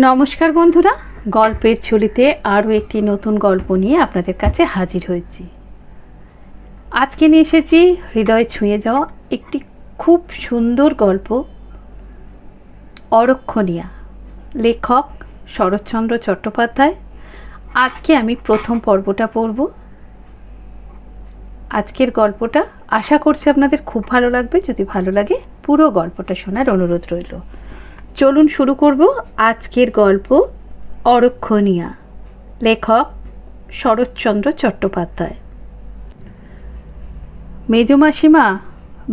নমস্কার বন্ধুরা, গল্পের ঝুলিতে আরও একটি নতুন গল্প নিয়ে আপনাদের কাছে হাজির হয়েছি। আজকে নিয়ে এসেছি হৃদয় ছুঁয়ে যাওয়া একটি খুব সুন্দর গল্প, অরক্ষণীয়া। লেখক শরৎচন্দ্র চট্টোপাধ্যায়। আজকে আমি প্রথম পর্বটা পড়ব। আজকের গল্পটা আশা করছি আপনাদের খুব ভালো লাগবে। যদি ভালো লাগে পুরো গল্পটা শোনার অনুরোধ রইল। চলুন শুরু করব আজকের গল্প, অরক্ষণীয়া। লেখক শরৎচন্দ্র চট্টোপাধ্যায়। মেজমাসিমা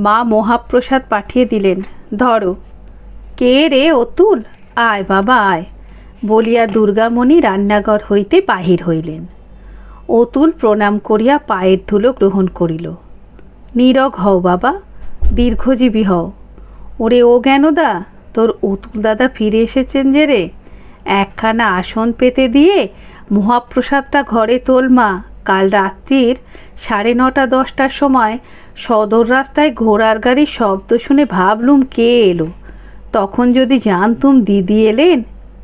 মা মহাপ্রসাদ পাঠিয়ে দিলেন। ধরো। কে রে অতুল? আয় বাবা আয় বলিয়া দুর্গামণি রান্নাঘর হইতে বাহির হইলেন। অতুল প্রণাম করিয়া পায়ের ধুলো গ্রহণ করিল। নীরগ হও বাবা, দীর্ঘজীবী হও। ওরে ও জ্ঞানদা, তোর অতুল দাদা ফিরে এসেছেন যে রে। একখানা আসন পেতে দিয়ে মহাপ্রসাদটা ঘরে তোল মা। কাল রাত্রির 9:30-10টার সময় সদর রাস্তায় ঘোড়ার গাড়ির শব্দ শুনে ভাবলুম কে এলো। তখন যদি জানতুম দিদি এলেন,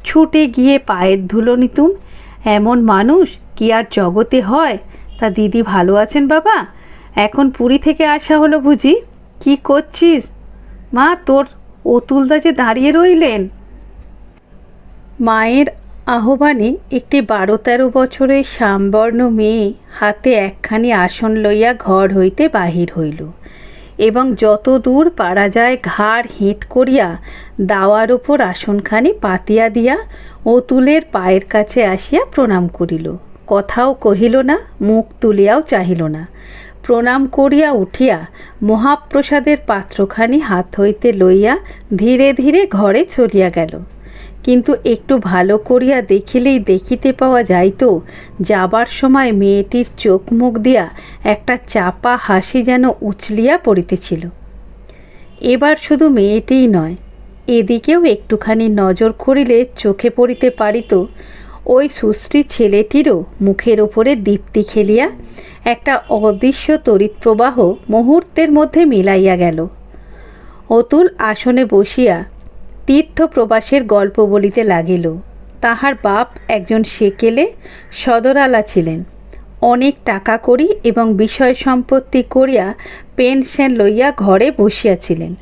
ছুটে গিয়ে পায়ের ধুলো নিতুম। এমন মানুষ কি আর জগতে হয়? তা দিদি ভালো আছেন বাবা? এখন পুরী থেকে আসা হলো বুঝি? কি করছিস মা? তোর অতুলদা যে দাঁড়িয়ে রইলেন। মায়ের আহ্বানে একটি 12-13 বছরের শ্যামবর্ণ মেয়ে হাতে একখানি আসন লইয়া ঘর হইতে বাহির হইল এবং যত দূর পারা যায় ঘাড় হেঁট করিয়া দাওয়ার ওপর আসনখানি পাতিয়া দিয়া অতুলের পায়ের কাছে আসিয়া প্রণাম করিল। কথাও কহিল না, মুখ তুলিয়াও চাহিল না। প্রণাম করিয়া উঠিয়া মহাপ্রসাদের পাত্রখানি হাত হইতে লইয়া ধীরে ধীরে ঘরে চলিয়া গেল। কিন্তু একটু ভালো করিয়া দেখিলেই দেখিতে পাওয়া যাইত, যাবার সময় মেয়েটির চোখ মুখ দিয়া একটা চাপা হাসি যেন উচলিয়া পড়িতেছিল। এবার শুধু মেয়েটিই নয়, এদিকেও একটুখানি নজর করিলে চোখে পড়িতে পারিত ওই সুশ্রী ছেলেটিরও মুখের ওপরে দীপ্তি খেলিয়া একটা অদৃশ্য তড়িৎ প্রবাহ মুহূর্তের মধ্যে মিলাইয়া গেল। অতুল আসনে বসিয়া তীর্থ প্রবাসের গল্প বলিতে লাগিল। তাহার বাপ একজন সেকেলে সদরালা ছিলেন। অনেক টাকা করি এবং বিষয় সম্পত্তি করিয়া পেনশন লইয়া ঘরে বসিয়াছিলেন।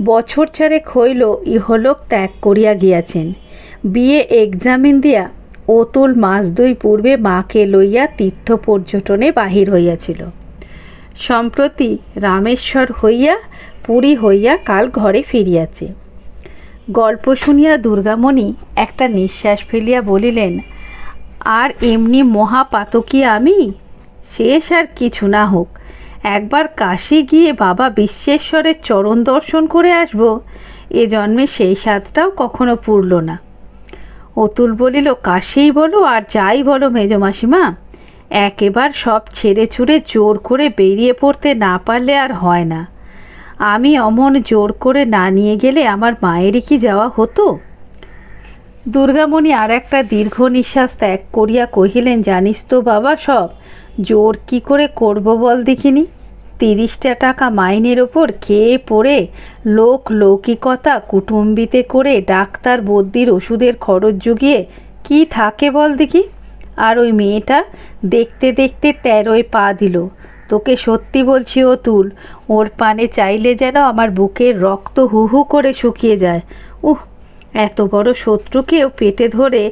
বছর 4 হইল ইহলোক ত্যাগ করিয়া গিয়াছেন। বিয়ে এক্সামিন দিয়া অতুল মাস 2 পূর্বে মাকে লইয়া তীর্থ পর্যটনে বাহির হইয়াছিল। সম্প্রতি রামেশ্বর হইয়া পুরী হইয়া কাল ঘরে ফিরিয়াছে। গল্প শুনিয়া দুর্গামণি একটা নিঃশ্বাস ফেলিয়া বলিলেন, আর এমনি মহাপাতকী আমি? শেষ আর কিছু না হোক, একবার কাশী গিয়ে বাবা বিশ্বেশ্বরের চরণ দর্শন করে আসব। এ জন্মে সেই স্বাদটাও কখনো পুরল না। অতুল বলিল, কাশীই বলো আর যাই বলো মেজমাসিমা, একেবার সব ছেড়ে ছুড়ে জোর করে বেরিয়ে পড়তে না পারলে আর হয় না। আমি অমন জোর করে না নিয়ে গেলে আমার মায়েরই কি যাওয়া হতো? দুর্গামণি আর একটা দীর্ঘ নিঃশ্বাস ত্যাগ করিয়া কহিলেন, জানিস তো বাবা, সব জোর কি করে করব বল দেখিনি। 30টা টাকা মাইনের ওপর খেয়ে পড়ে লোক লৌকিকতা কুটুম্বিতে করে ডাক্তার বদ্যির ওষুধের খরচ জুগিয়ে কি থাকে বল দেখি। আর ওই মেয়েটা দেখতে দেখতে 13য় পা দিল। তোকে সত্যি বলছি অতুল, ওর পানে চাইলে যেন আমার বুকের রক্ত হু হু করে শুকিয়ে যায়। এত বড় শত্রুকেও পেটে ধরে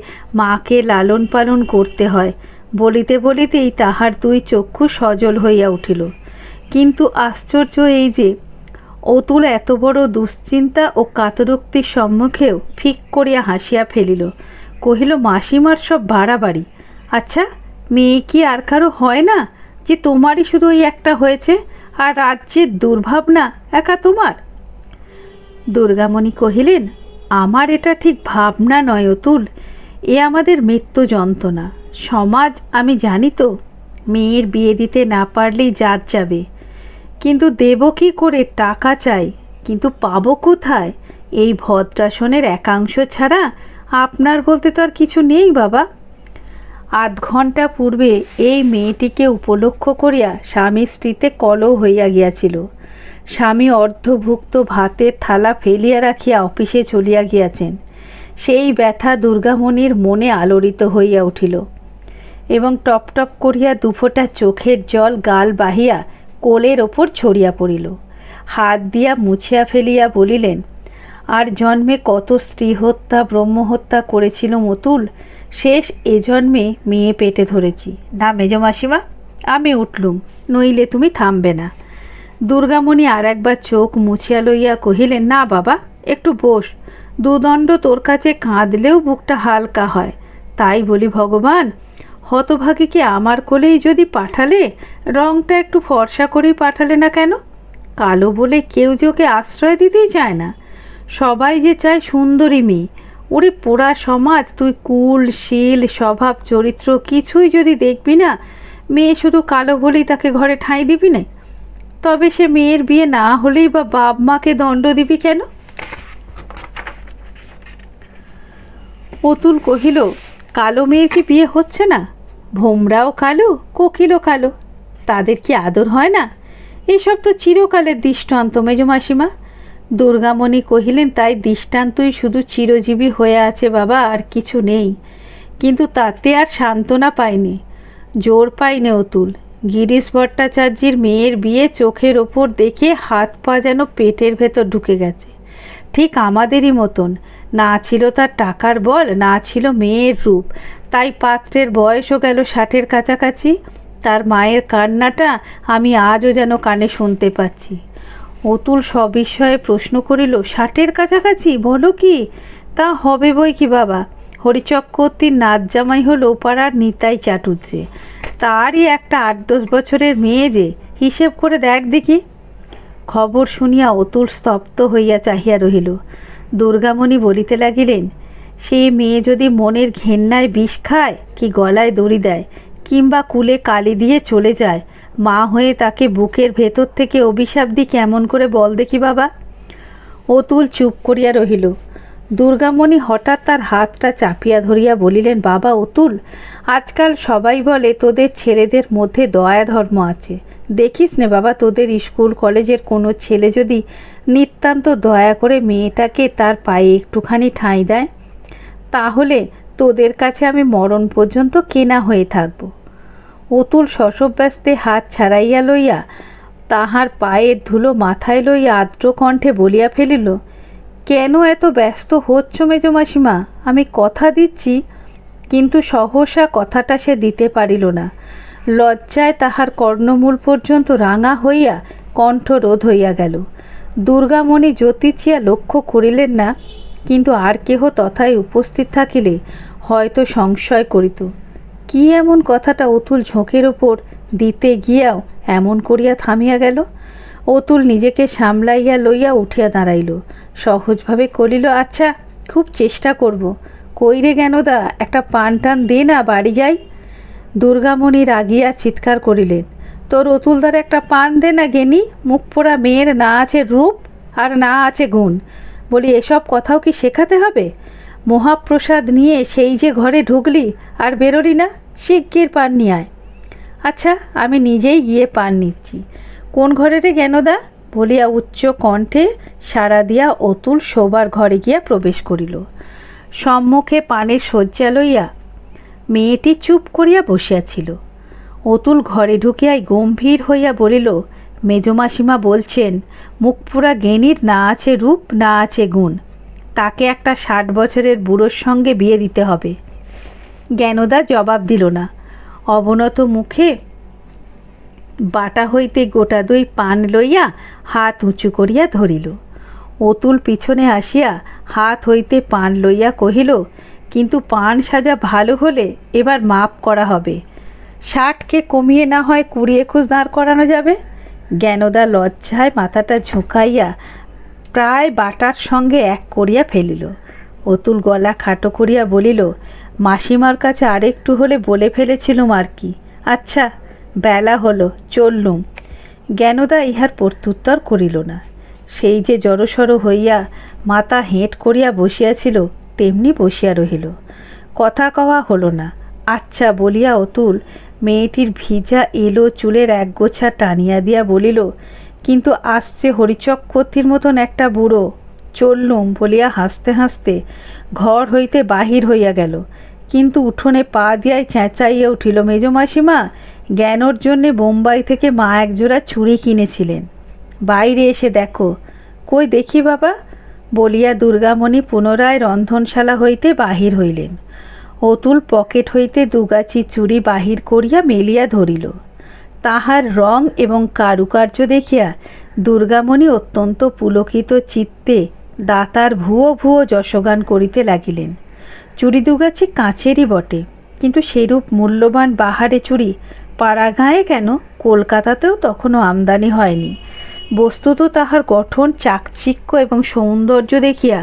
মাকে লালন পালন করতে হয়। বলিতে বলিতেই তাহার 2 চক্ষু সজল হইয়া উঠিল। কিন্তু আশ্চর্য এই যে, অতুল এত বড় দুশ্চিন্তা ও কাতরোক্তির সম্মুখেও ফিক করিয়া হাসিয়া ফেলিল। কহিল, মাসিমার সব বাড়াবাড়ি। আচ্ছা, মেয়ে কি আর কারো হয় না যে তোমারই শুধু ওই একটা হয়েছে, আর রাজ্যের দুর্ভাবনা একা তোমার? দুর্গামণি কহিলেন, আমার এটা ঠিক ভাবনা নয় অতুল, এ আমাদের মৃত্যু যন্ত্রণা। সমাজ, আমি জানি তো মেয়ের বিয়ে দিতে না পারলেই জাত যাবে, কিন্তু দেব কি করে? টাকা চাই, কিন্তু পাবো কোথায়? এই ভদ্রাসনের একাংশ ছাড়া আপনার বলতে তো আর কিছু নেই বাবা। আধ ঘণ্টা পূর্বে এই মেয়েটিকে উপলক্ষ করিয়া স্বামী স্ত্রীতে কলহ হইয়া গিয়াছিল। স্বামী অর্ধভুক্ত ভাতের থালা ফেলিয়া রাখিয়া অফিসে চলিয়া গিয়াছেন। সেই ব্যথা দুর্গামণির মনে আলোড়িত হইয়া উঠিল এবং টপ টপ করিয়া দুফোঁটা চোখের জল গাল বাহিয়া কোলের ওপর ছড়িয়া পড়িল। হাত দিয়া মুছিয়া ফেলিয়া বলিলেন, আর জন্মে কত স্ত্রী হত্যা ব্রহ্মহত্যা করেছিলুম অতুল, শেষ এ জন্মে মেয়ে পেটে ধরেছি। না মেজমাসিমা, আমি উঠলুম, নইলে তুমি থামবে না। দুর্গামণি আর একবার চোখ মুছিয়া লইয়া কহিলেন, না বাবা, একটু বস, দুদণ্ড তোর কাছে কাঁদলেও বুকটা হালকা হয়। তাই বলি ভগবান, হতভাগীকে আমার কোলেই যদি পাঠালে, রংটা একটু ফর্সা করেই পাঠালে না কেন? কালো বলে কেউ যে ওকে আশ্রয় দিতেই চায় না, সবাই যে চায় সুন্দরী মেয়ে। ওরে পোড়া সমাজ, তুই কুল শীল স্বভাব চরিত্র কিছুই যদি দেখবি না, মেয়ে শুধু কালো বলেই তাকে ঘরে ঠাঁই দিবি না? তবে সে মেয়ের বিয়ে না হলেই বা বাপ মাকে দণ্ড দিবি কেন? অতুল কহিল, কালো মেয়ের কি বিয়ে হচ্ছে না? ভোমরাও কালো, কোকিলও কালো, তাদের কি আদর হয় না? এসব তো চিরকালের দৃষ্টান্ত মেজমাসিমা। দুর্গামণি কহিলেন, তাই দৃষ্টান্তই শুধু চিরজীবী হয়ে আছে বাবা, আর কিছু নেই। কিন্তু তাতে আর সান্ত্বনা পাইনি, জোর পাইনি অতুল। গিরিশ ভট্টাচার্যের মেয়ের বিয়ে চোখের ওপর দেখে হাত পা যেন পেটের ভেতর ঢুকে গেছে। ঠিক আমাদেরই মতন, না ছিল তার টাকার বল, না ছিল মেয়ের রূপ, তাই পাত্রের বয়সও গেল 60-এর কাছাকাছি। তার মায়ের কান্নাটা আমি আজও যেন কানে শুনতে পাচ্ছি। অতুল সবিস্ময়ে প্রশ্ন করিল, 60-এর কাছাকাছি বলো কি? তা হবে বই কি বাবা, হরিচক্রবর্তীর নাচ জামাই হলো পাড়ার নিতাই চাটুর্যে, তারই একটা 8-10 বছরের মেয়ে যে, হিসেব করে দেখ দেখি। খবর শুনিয়া অতুল স্তব্ধ হইয়া চাহিয়া রহিল। দুর্গামণি বলিতে লাগিলেন, সে মেয়ে যদি মনের ঘেন্নায় বিষ খায়, কি গলায় দড়ি দেয়, কিংবা কুলে কালি দিয়ে চলে যায়, মা হয়ে তাকে বুকের ভেতর থেকে অভিশাপ দি কেমন করে বল দেখি বাবা? অতুল চুপ করিয়া রহিল। দুর্গামণি হঠাৎ তার হাতটা চাপিয়া ধরিয়া বলিলেন, বাবা অতুল, আজকাল সবাই বলে তোদের ছেলেদের মধ্যে দয়া ধর্ম আছে। দেখিস নে বাবা, তোদের স্কুল কলেজের কোনো ছেলে যদি নিতান্ত দয়া করে মেয়েটাকে তার পায়ে একটুখানি ঠাঁই দেয়, তাহলে তোদের কাছে আমি মরণ পর্যন্ত কেনা হয়ে থাকব। অতুল শশব্যস্তে হাত ছাড়াইয়া লইয়া তাহার পায়ের ধুলো মাথায় লইয়া আর্দ্র কণ্ঠে বলিয়া ফেলিল, কেন এত ব্যস্ত হচ্ছ মেজমাসিমা? আমি কথা দিচ্ছি। কিন্তু সহসা কথাটা সে দিতে পারিল না। লজ্জায় তাহার কর্ণমূল পর্যন্ত রাঙা হইয়া কণ্ঠ রোধ হইয়া গেল। দুর্গামণি জ্যোতিষিয়া লক্ষ্য করিলেন না, কিন্তু আর কেহ তথায় উপস্থিত থাকিলে হয়তো সংশয় করিত। কি এমন কথাটা অতুল ঝোঁকের ওপর দিতে গিয়াও এমন করিয়া থামিয়া গেল? অতুল নিজেকে সামলাইয়া লইয়া উঠিয়া দাঁড়াইল, সহজভাবে করিল, আচ্ছা, খুব চেষ্টা করব। কই রে জ্ঞানদা, একটা পান টান দে না, বাড়ি যাই। দুর্গামণি রাগিয়া চিৎকার করিলেন, তোর অতুলদার একটা পান দে না গেনি, মুখ পোড়া মেয়ের না আছে রূপ আর না আছে গুণ, বলি এসব কথাও কি শেখাতে হবে? মহাপ্রসাদ নিয়ে সেই যে ঘরে ঢুকলি আর বেরোলি না, শিগগির পান নিয়ে আয়। আচ্ছা, আমি নিজেই গিয়ে পান নিচ্ছি। কোন ঘরে রে জ্ঞানদা? বলিয়া উচ্চ কণ্ঠে সাড়া দিয়া অতুল শোবার ঘরে গিয়া প্রবেশ করিল। সম্মুখে পানের শয্যা লইয়া মেয়েটি চুপ করিয়া বসিয়াছিল। অতুল ঘরে ঢুকিয়াই গম্ভীর হইয়া বলিল, মেজমাসিমা বলছেন মুখপুরা জ্ঞানীর না আছে রূপ না আছে গুণ, তাকে একটা 60 বছরের বুড়োর সঙ্গে বিয়ে দিতে হবে। জ্ঞানদা জবাব দিল না। অবনত মুখে বাটা হইতে গোটা 2 পান লইয়া হাত উঁচু করিয়া ধরিল। অতুল পিছনে আসিয়া হাত হইতে পান লইয়া কহিল, কিন্তু পান সাজা ভালো হলে এবার মাপ করা হবে। 60কে কমিয়ে না হয় 20-21 দাঁড় করানো যাবে। জ্ঞানদা লজ্জায় মাথাটা ঝুঁকাইয়া প্রায় বাটার সঙ্গে এক করিয়া ফেলিল। অতুল গলা খাটো করিয়া বলিল, মাসিমার কাছে আরেকটু হলে বলে ফেলেছিলুম আর কি। আচ্ছা, বেলা হলো, চললুম। জ্ঞানদা ইহার প্রত্যুত্তর করিল না। সেই যে জড়সড় হইয়া মাথা হেঁট করিয়া বসিয়াছিল, তেমনি বসিয়া রহিল। কথা কওয়া হলো না। আচ্ছা বলিয়া অতুল মেয়েটির ভিজা এলো চুলের একগোছা টানিয়া দিয়া বলিল, কিন্তু আসছে হরিচক্রবর্তীর মতন একটা বুড়ো, চললুম বলিয়া হাসতে হাসতে ঘর হইতে বাহির হইয়া গেল, কিন্তু উঠোনে পা দিয়াই চেঁচাইয়া উঠিল, মেজমাসিমা, জ্ঞানর জন্যে বোম্বাই থেকে মা একজোড়া চুড়ি কিনেছিলেন, বাইরে এসে দেখো। কই দেখি বাবা বলিয়া দুর্গামণি পুনরায় রন্ধনশালা হইতে বাহির হইলেন। অতুল পকেট হইতে দুগাছি চুড়ি বাহির করিয়া মেলিয়া ধরিল। তাহার রং এবং কারুকার্য দেখিয়া দুর্গামণি অত্যন্ত পুলকিত চিত্তে দাতার ভুয়ো ভুয়ো যশগান করিতে লাগিলেন। চুড়ি দুগাছি কাঁচেরই বটে, কিন্তু সেরূপ মূল্যবান বাহারে চুড়ি পাড়াগাঁয়ে কেন, কলকাতাতেও তখনও আমদানি হয়নি। বস্তুত তাহার গঠন, চাকচিক্য এবং সৌন্দর্য দেখিয়া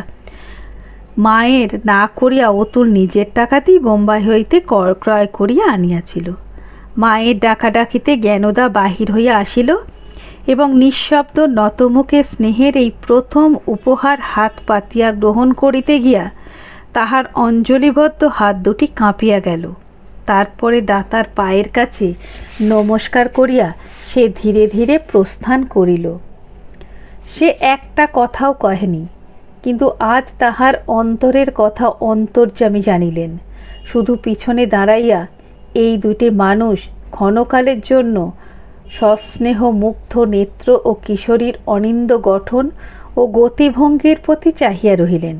মায়ের না করিয়া অতুল নিজের টাকাতেই বোম্বাই হইতে ক্রয় করিয়া আনিয়াছিল। মায়ের ডাকাডাকিতে জ্ঞানদা বাহির হইয়া আসিল এবং নিঃশব্দ নতমুখে স্নেহের এই প্রথম উপহার হাত পাতিয়া গ্রহণ করিতে গিয়া তাহার অঞ্জলিবদ্ধ হাত দুটি কাঁপিয়া গেল। তারপরে দাতার পায়ের কাছে নমস্কার করিয়া সে ধীরে ধীরে প্রস্থান করিল। সে একটা কথাও কহেনি, কিন্তু আজ তাহার অন্তরের কথা অন্তর্যামী জানিলেন। শুধু পিছনে দাঁড়াইয়া এই দুটি মানুষ ক্ষণকালের জন্য সস্নেহ মুগ্ধ নেত্র ও কিশোরীর অনিন্দ গঠন ও গতিভঙ্গির প্রতি চাহিয়া রহিলেন।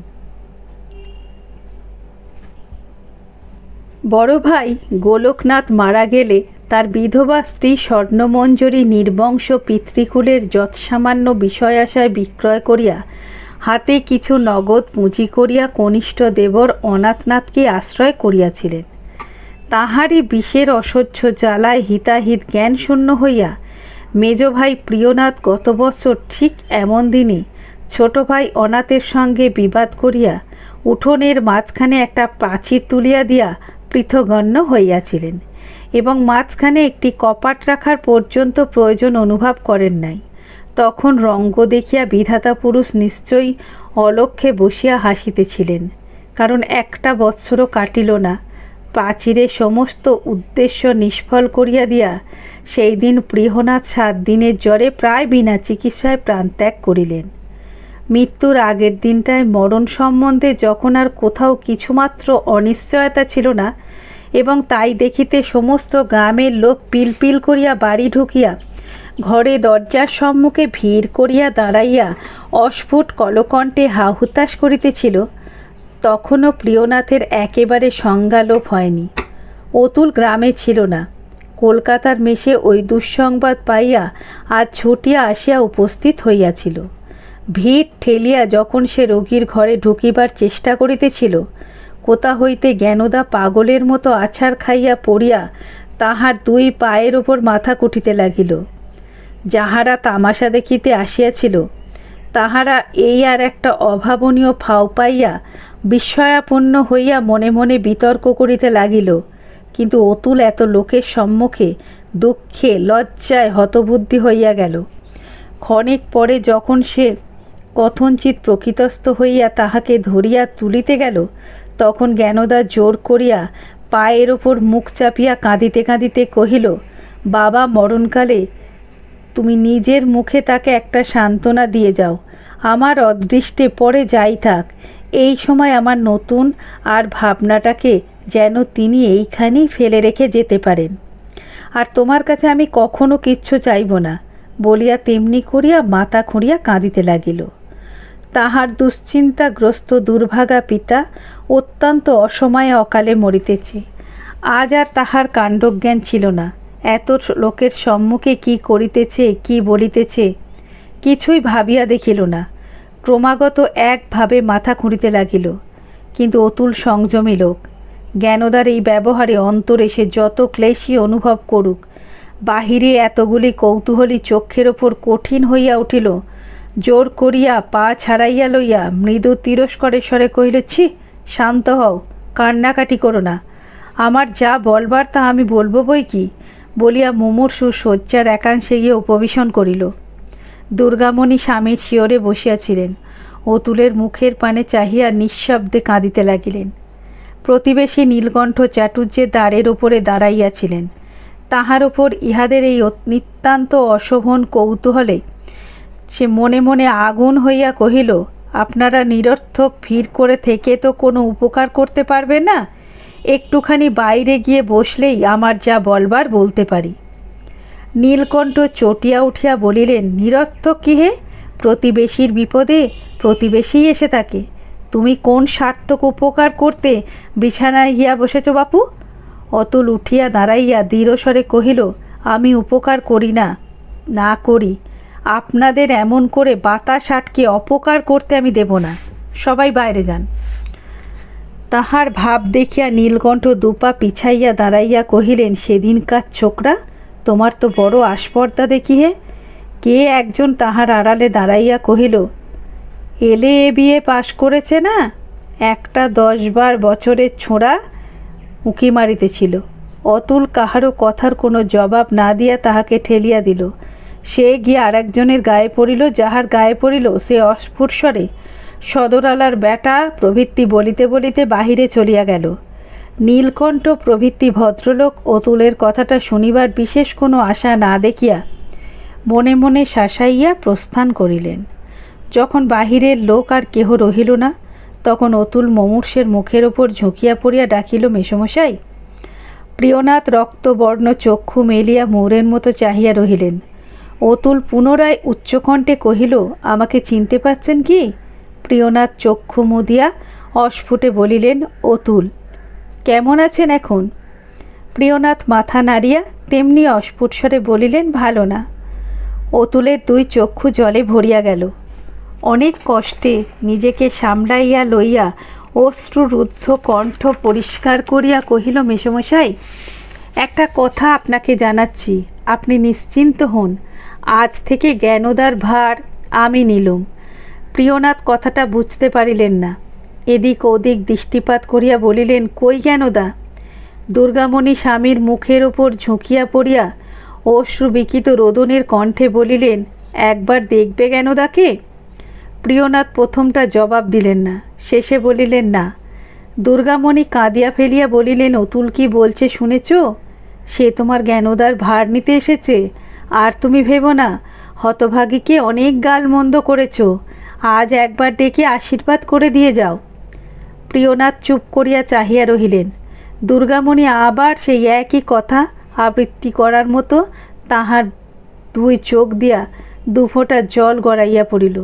বড় ভাই গোলকনাথ মারা গেলে তার বিধবা স্ত্রী স্বর্ণমঞ্জরী নির্বংশ পিতৃকুলের যৎসামান্য বিষয় আশায় বিক্রয় করিয়া হাতে কিছু নগদ পুঁজি করিয়া কনিষ্ঠ দেবর অনাথনাথকে আশ্রয় করিয়াছিলেন। তাহারই বিষের অসহ্য জ্বালায় হিতাহিত জ্ঞানশূন্য হইয়া মেজ ভাই প্রিয়নাথ গত বৎসর ঠিক এমন দিনই ছোট ভাই অনাথের সঙ্গে বিবাদ করিয়া উঠোনের মাঝখানে একটা প্রাচীর তুলিয়া দিয়া পৃথগণ্য হইয়াছিলেন এবং মাঝখানে একটি কপাট রাখার পর্যন্ত প্রয়োজন অনুভব করেন নাই। তখন রঙ্গ দেখিয়া বিধাতা পুরুষ নিশ্চয়ই অলক্ষ্যে বসিয়া হাসিতেছিলেন, কারণ একটা বৎসরও কাটিল না প্রাচীরে সমস্ত উদ্দেশ্য নিষ্ফল করিয়া দিয়া সেই দিন প্রিয়নাথ 7 দিনের জ্বরে প্রায় বিনা চিকিৎসায় প্রাণত্যাগ করিলেন। মৃত্যুর আগের দিনটায় মরণ সম্বন্ধে যখন আর কোথাও কিছুমাত্র অনিশ্চয়তা ছিল না এবং তাই দেখিতে সমস্ত গ্রামের লোক পিলপিল করিয়া বাড়ি ঢুকিয়া ঘরে দরজার সম্মুখে ভিড় করিয়া দাঁড়াইয়া অস্ফুট কলকণ্ঠে হাহুতাশ করিতেছিল, তখনও প্রিয়নাথের একেবারে সংজ্ঞালোপ হয়নি। অতুল গ্রামে ছিল না। কলকাতার মেশে ওই দুঃসংবাদ পাইয়া আজ ছুটিয়া আসিয়া উপস্থিত হইয়াছিল। ভিড় ঠেলিয়া যখন সে রোগীর ঘরে ঢুকিবার চেষ্টা করিতেছিল, কোথা হইতে জ্ঞানদা পাগলের মতো আছাড় খাইয়া পড়িয়া তাহার 2 পায়ের ওপর মাথা কুটিতে লাগিল। যাহারা তামাশা দেখিতে আসিয়াছিল তাহারা এই আর একটা অভাবনীয় ফাও পাইয়া বিস্ময়াপন্ন হইয়া মনে মনে বিতর্ক করিতে লাগিল, কিন্তু অতুল এত লোকের সম্মুখে দুঃখে লজ্জায় হতবুদ্ধি হইয়া গেল। ক্ষণেক পরে যখন সে কথঞ্চিত প্রকৃতস্থ হইয়া তাহাকে ধরিয়া তুলিতে গেল, তখন জ্ঞানদা জোর করিয়া পায়ের ওপর মুখ চাপিয়া কাঁদিতে কাঁদিতে কহিল, বাবা মরণকালে তুমি নিজের মুখে তাকে একটা সান্ত্বনা দিয়ে যাও। আমার অদৃষ্টে পরে যাই থাক, এই সময় আমার নতুন আর ভাবনাটাকে যেন তিনি এইখানেই ফেলে রেখে যেতে পারেন। আর তোমার কাছে আমি কখনো কিচ্ছু চাইব না বলিয়া তেমনি করিয়া মাথা খুঁড়িয়া কাঁদিতে লাগিল। তাহার দুশ্চিন্তাগ্রস্ত দুর্ভাগা পিতা অত্যন্ত অসময়ে অকালে মরিতেছে। আজ আর তাহার কাণ্ডজ্ঞান ছিল না। এত লোকের সম্মুখে কি করিতেছে, কি বলিতেছে, কিছুই ভাবিয়া দেখিল না। ক্রমাগত একভাবে মাথা খুঁড়িতে লাগিল। কিন্তু অতুল সংযমী লোক। জ্ঞানদার এই ব্যবহারে অন্তরে সে যত ক্লেশই অনুভব করুক, বাহিরে এতগুলি কৌতূহলী চক্ষের ওপর কঠিন হইয়া উঠিল। জোর করিয়া পা ছাড়াইয়া লইয়া মৃদু তিরস্করের স্বরে কহিল, ছি, শান্ত হও, কান্নাকাটি করো না। আমার যা বলবার তা আমি বলবো বই কি বলিয়া মুমূর্ষু শয্যার একাংশে গিয়ে উপবেশন করিল। দুর্গামণি স্বামীর শিয়রে বসিয়াছিলেন। অতুলের মুখের পানে চাহিয়া নিঃশব্দে কাঁদিতে লাগিলেন। প্রতিবেশী নীলকণ্ঠ চাটুর্যের দ্বারের ওপরে দাঁড়াইয়াছিলেন। তাহার ওপর ইহাদের এই নিতান্ত অশোভন কৌতূহলে সে মনে মনে আগুন হইয়া কহিল, আপনারা নিরর্থক ভিড় করে থেকে তো কোনো উপকার করতে পারবে না। একটুখানি বাইরে গিয়ে বসলেই আমার যা বলবার বলতে পারি। নীলকণ্ঠ চটিয়া উঠিয়া বলিলেন, নিরর্থক কি হে? প্রতিবেশীর বিপদে প্রতিবেশীই এসে থাকে। তুমি কোন সার্থক উপকার করতে বিছানায় গিয়া বসেছ বাপু? অতুল উঠিয়া দাঁড়াইয়া দৃঢ়স্বরে কহিল, আমি উপকার করি না, না করি। আপনাদের এমন করে বাতাস আটকে অপকার করতে আমি দেব না। সবাই বাইরে যান। তাহার ভাব দেখিয়া নীলকণ্ঠ দুপা পিছাইয়া দাঁড়াইয়া কহিলেন, সেদিনকার ছোকরা, তোমার তো বড় আস্পর্ধা দেখি হে। কে একজন তাহার আড়ালে দাঁড়াইয়া কহিল, এলে এ বিয়ে পাশ করেছে না, একটা 10-12 বছরের ছোঁড়া উঁকি মারিতেছিল। অতুল কাহারও কথার কোনো জবাব না দিয়া তাহাকে ঠেলিয়া দিল। সে গিয়া আরেকজনের গায়ে পড়িল, যাহার গায়ে পড়িল সে অস্ফুট স্বরে সদরালার বেটা প্রভৃতি বলিতে বলিতে বাহিরে চলিয়া গেল। নীলকণ্ঠ প্রভৃতি ভদ্রলোক অতুলের কথাটা শুনিবার বিশেষ কোনো আশা না দেখিয়া মনে মনে শাসাইয়া প্রস্থান করিলেন। যখন বাহিরের লোক আর কেহ রহিল না, তখন অতুল মুমূর্ষের মুখের ওপর ঝুঁকিয়া পড়িয়া ডাকিল, মেসোমশাই। প্রিয়নাথ রক্তবর্ণ চক্ষু মেলিয়া মৌরের মতো চাহিয়া রহিলেন। অতুল পুনরায় উচ্চকণ্ঠে কহিল, আমাকে চিনতে পাচ্ছেন কি? প্রিয়নাথ চক্ষু মুদিয়া অস্ফুটে বলিলেন, অতুল। কেমন আছেন এখন? প্রিয়নাথ মাথা নাড়িয়া তেমনি অস্ফুট স্বরে বলিলেন, ভালো না। অতুলের 2 চক্ষু জলে ভরিয়া গেল। অনেক কষ্টে নিজেকে সামলাইয়া লইয়া অশ্রুরুদ্ধ কণ্ঠ পরিষ্কার করিয়া কহিল, মেসোমশাই, একটা কথা আপনাকে জানাচ্ছি, আপনি নিশ্চিন্ত হন। আজ থেকে জ্ঞানদার ভার আমি নিলুম। প্রিয়নাথ কথাটা বুঝতে পারিলেন না। এদিক ওদিক দৃষ্টিপাত করিয়া বলিলেন, কই জ্ঞানদা? দুর্গামণি স্বামীর মুখের ওপর ঝুঁকিয়া পড়িয়া অশ্রুবিকিত রোদনের কণ্ঠে বলিলেন, একবার দেখবে জ্ঞানদাকে? প্রিয়নাথ প্রথমটা জবাব দিলেন না, শেষে বলিলেন, না। দুর্গামণি কাঁদিয়া ফেলিয়া বলিলেন, অতুল কি বলছে শুনেছ? সে তোমার জ্ঞানদার ভার নিতে এসেছে। আর তুমি ভেবো না, হতভাগীকে অনেক গালমন্দ করেছ। আজ একবার ডেকে আশীর্বাদ করে দিয়ে যাও। প্রিয়নাথ চুপ করিয়া চাহিয়া রহিলেন। দুর্গামণি আবার সেই একই কথা আবৃত্তি করার মতো তাহার 2 চোখ দিয়া 2 ফোঁটা জল গড়াইয়া পড়িল।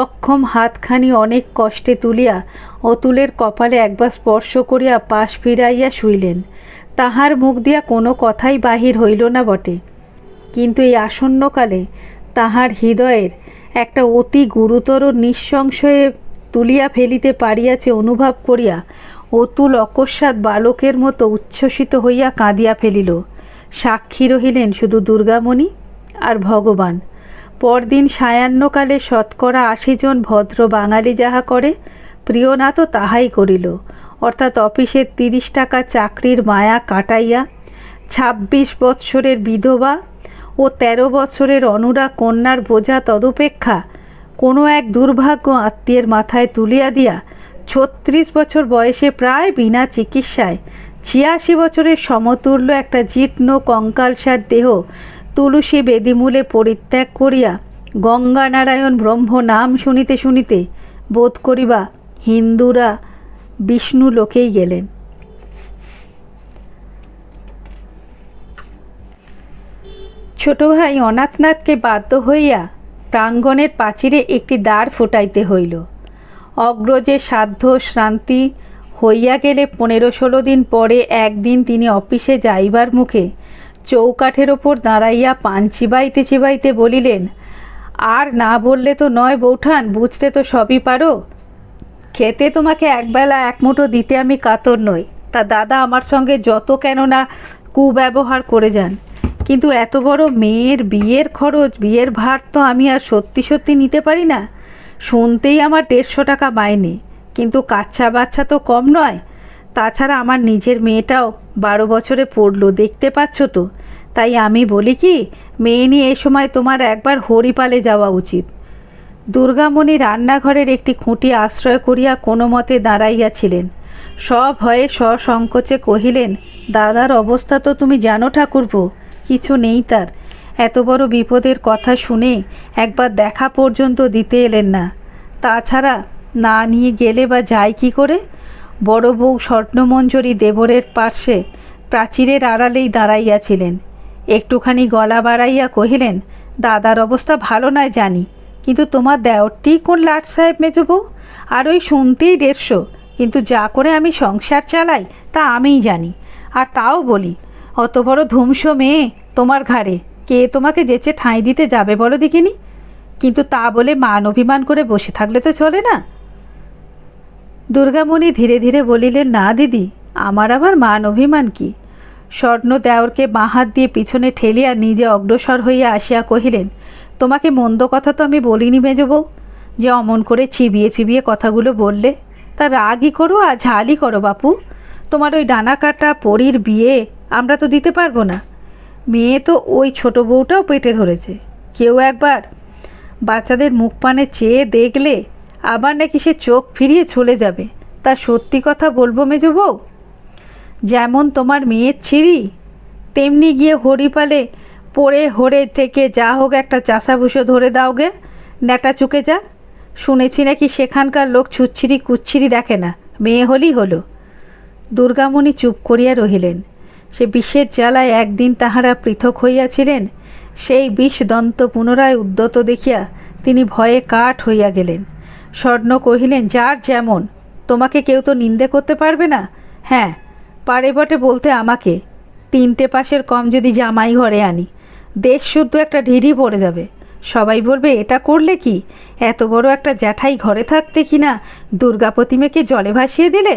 অক্ষম হাতখানি অনেক কষ্টে তুলিয়া অতুলের কপালে একবার স্পর্শ করিয়া পাশ ফিরাইয়া শুইলেন। তাহার মুখ দিয়া কোনো কথাই বাহির হইল না বটে, কিন্তু এই আসন্নকালে তাহার হৃদয়ের একটা অতি গুরুতর নিঃসংশয়ে তুলিয়া ফেলিতে পারিয়াছে অনুভব করিয়া অতুল অকস্মাৎ বালকের মতো উচ্ছ্বসিত হইয়া কাঁদিয়া ফেলিল। সাক্ষী রহিলেন শুধু দুর্গামণি আর ভগবান। পরদিন সায়াহ্নকালে 80 জন ভদ্র বাঙালি যাহা করে, প্রিয়নাথও তাহাই করিল। অর্থাৎ অফিসের 30 টাকা চাকরির মায়া কাটাইয়া 26 বৎসরের বিধবা ও 13 বৎসরের অনুরাগ কন্যার বোঝা তদুপেক্ষা কোনো এক দুর্ভাগ্য আত্মীয়ের মাথায় তুলিয়া দিয়া 36 বছর বয়সে প্রায় বিনা চিকিৎসায় 86 বছরের সমতুল্য একটা জীর্ণ কঙ্কালসার দেহ তুলসী বেদিমূলে পরিত্যাগ করিয়া গঙ্গানারায়ণ ব্রহ্ম নাম শুনিতে শুনিতে বোধ করিবা হিন্দুরা বিষ্ণু লোকেই গেলেন। ছোট ভাই অনাথনাথকে বাধ্য হইয়া প্রাঙ্গণের প্রাচীরে একটি দ্বার ফুটাইতে হইল। অগ্রজে সাধ্য শ্রান্তি হইয়া গেলে 15-16 দিন পরে একদিন তিনি অফিসে যাইবার মুখে চৌকাঠের ওপর দাঁড়াইয়া পান চিবাইতে চিবাইতে বলিলেন, আর না বললে তো নয় বৌঠান, বুঝতে তো সবই পারো। খেতে তোমাকে একবেলা 1 মুঠো দিতে আমি কাতর নই। তা দাদা আমার সঙ্গে যত কেন না কুব্যবহার করে যান, কিন্তু এত বড় মেয়ের বিয়ের খরচ, বিয়ের ভার তো আমি আর সত্যি সত্যি নিতে পারি না। শুনতেই আমার 150 টাকা মাইনে, কিন্তু কাচ্চা বাচ্চা তো কম নয়। তাছাড়া আমার নিজের মেয়েটাও 12 বছরে পড়লো, দেখতে পাচ্ছ তো। তাই আমি বলি কি, মেয়ে নিয়ে এ সময় তোমার একবার হরিপালে যাওয়া উচিত। দুর্গামণি রান্নাঘরের একটি খুঁটি আশ্রয় করিয়া কোনো মতে দাঁড়াইয়াছিলেন। সভয়ে সসংকোচে কহিলেন, দাদার অবস্থা তো তুমি জানো ঠাকুরপো, কিছু নেই তার। এত বড় বিপদের কথা শুনে একবার দেখা পর্যন্ত দিতে এলেন না। তাছাড়া না নিয়ে গেলে বা যায় কি করে? বড় বউ স্বর্ণমঞ্জরী দেবরের পার্শ্বে প্রাচীরের আড়ালেই দাঁড়াইয়াছিলেন। একটুখানি গলা বাড়াইয়া কহিলেন, দাদার অবস্থা ভালো নয় জানি, কিন্তু তোমার দেওরটি কোন লাট সাহেব মেজবউ, আর ওই শুনতেই 150, কিন্তু যা করে আমি সংসার চালাই তা আমিই জানি। আর তাও বলি, অত বড় ধুমস মেয়ে তোমার ঘাড়ে, কে তোমাকে যেচে ঠাঁই দিতে যাবে বলো দেখিনি? কিন্তু তা বলে মান অভিমান করে বসে থাকলে তো চলে না। দুর্গামণি ধীরে ধীরে বলিলেন, না দিদি, আমার আবার মান অভিমান কি? স্বর্ণ দেওরকে বাঁ হাত দিয়ে পিছনে ঠেলিয়া নিজে অগ্রসর হইয়া আসিয়া কহিলেন, তোমাকে মন্দ কথা তো আমি বলিনি মেজবউ, যে অমন করে চিবিয়ে চিবিয়ে কথাগুলো বললে। তা রাগই করো আর ঝালই করো বাপু, তোমার ওই ডানা কাটা পরীর বিয়ে আমরা তো দিতে পারবো না। মেয়ে তো ওই ছোট বউটাও পেটে ধরেছে, কেউ একবার বাচ্চাদের মুখ পানে চেয়ে দেখলে আবার নাকি সে চোখ ফিরিয়ে চলে যাবে। তা সত্যি কথা বলবো মেজবউ, যেমন তোমার মেয়ের ছিঁড়ি, তেমনি গিয়ে হরিপালে পড়ে হরে থেকে যা হোক একটা চাষাভুষো ধরে দাও গে, ন্যাটা চুকে যা। শুনেছি নাকি সেখানকার লোক ছুচ্ছিরি কুচ্ছিরি দেখে না, মেয়ে হলেই হলো। দুর্গামণি চুপ করিয়া রহিলেন। সে বিষের জ্বালায় একদিন তাহারা পৃথক হইয়াছিলেন, সেই বিষদন্ত পুনরায় উদ্যত দেখিয়া তিনি ভয়ে কাঠ হইয়া গেলেন। স্বর্ণ কহিলেন, যার যেমন, তোমাকে কেউ তো নিন্দে করতে পারবে না। হ্যাঁ, পারে বটে বলতে আমাকে, 3টে পাশের কম যদি জামাই ঘরে আনি, দেশ শুদ্ধ একটা ঢিঢি পড়ে যাবে। সবাই বলবে, এটা করলে কি, এত বড় একটা জ্যাঠাই ঘরে থাকতে কিনা দুর্গাপতি মেয়েকে জলে ভাসিয়ে দিলে?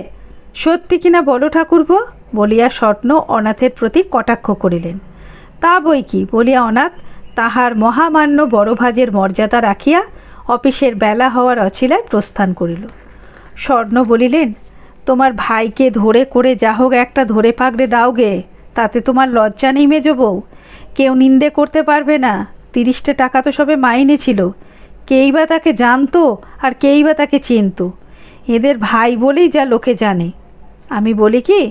সত্যি কিনা বলো ঠাকুরপো, বলিয়া স্বর্ণ অনাথের প্রতি কটাক্ষ করিলেন। তা বই কি, বলিয়া অনাথ তাহার মহামান্য বড় ভাজের মর্যাদা রাখিয়া অফিসের বেলা হওয়ার অছিলায় প্রস্থান করিল। স্বর্ণ বলিলেন, তোমার ভাইকে ধরে করে যা হোক একটা ধরে পাকড়ে দাও গে, তাতে তোমার লজ্জা নেই মেজবউ? কেউ নিন্দে করতে পারবে না। 30টা টাকা তো সবে মাইনে ছিল, কেই বা তাকে জানতো আর কেই বা তাকে চিনত? এদের ভাই বলেই যা লোকে জানে। আমি বলি কি,